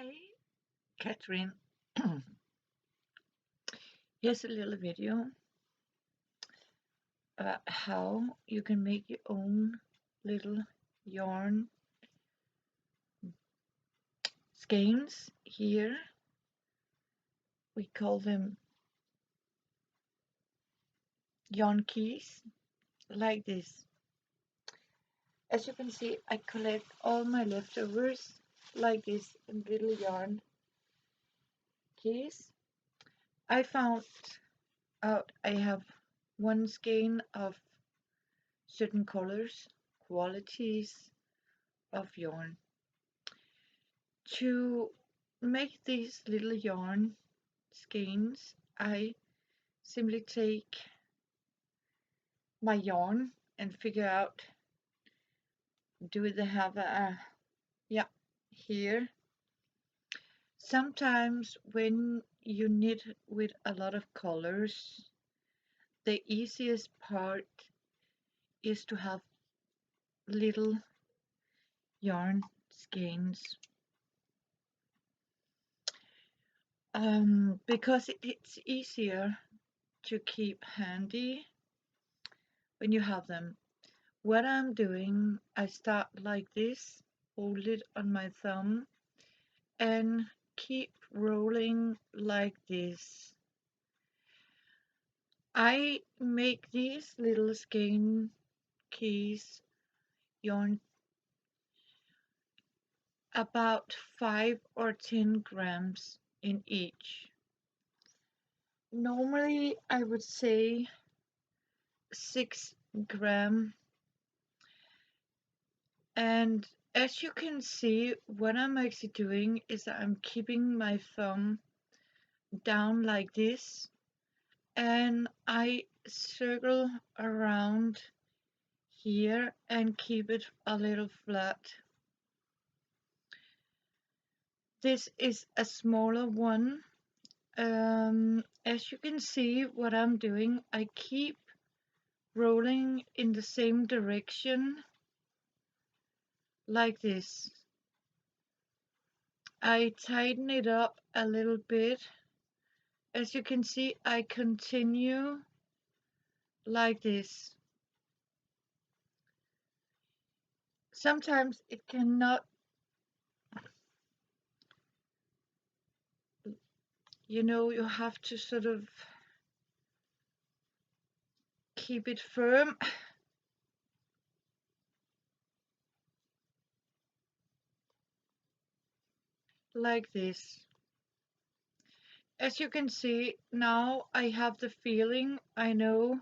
Hey, Catherine. Here's a little video about how you can make your own little yarn skeins. Here we call them yarn keys, like this. As you can see, I collect all my leftovers like this in little yarn keys. I found out I have one skein of certain colors, qualities of yarn. To make these little yarn skeins, I simply take my yarn and figure out, do they have yeah, here. Sometimes when you knit with a lot of colors, the easiest part is to have little yarn skeins, because it's easier to keep handy when you have them. What I'm doing, I start like this, hold it on my thumb, and keep rolling like this. I make these little skein keys yarn about 5 or 10 grams in each. Normally, I would say 6 gram. And as you can see, what I'm actually doing is I'm keeping my thumb down like this, and I circle around here and keep it a little flat. This is a smaller one. As you can see, what I'm doing, I keep rolling in the same direction like this. I tighten it up a little bit. As you can see, I continue like this. Sometimes it cannot, you have to sort of keep it firm. Like this. As you can see, now I have the feeling, I know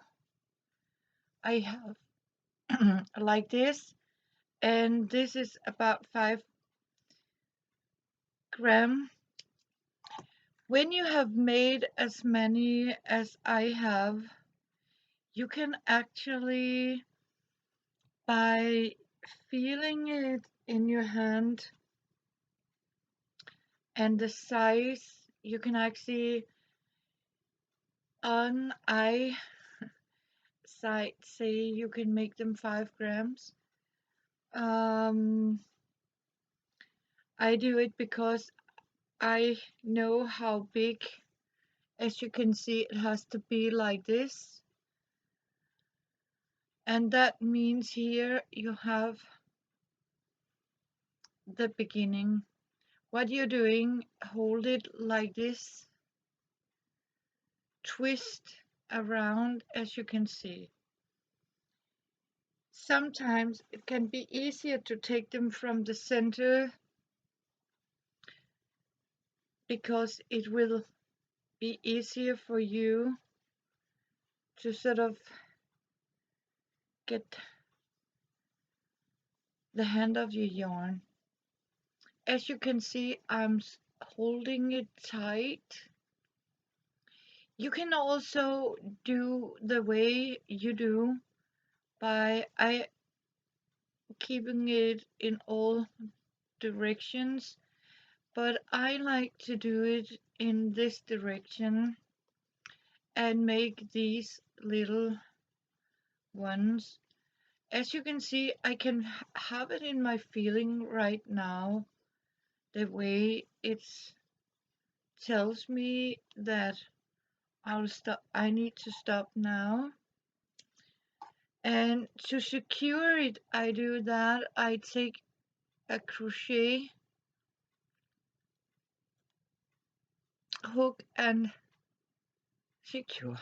I have like this, and this is about 5 gram. When you have made as many as I have, you can actually, by feeling it in your hand and the size, you can actually, on I side, say you can make them 5 grams. I do it because I know how big. As you can see, it has to be like this, and that means here you have the beginning. What you're doing, hold it like this, twist around, as you can see. Sometimes it can be easier to take them from the center, because it will be easier for you to sort of get the hand of your yarn. As you can see, I'm holding it tight. You can also do the way you do by keeping it in all directions, but I like to do it in this direction and make these little ones. As you can see, I can have it in my feeling right now, the way it tells me that I need to stop now. And to secure it, I do that. I take a crochet hook and secure.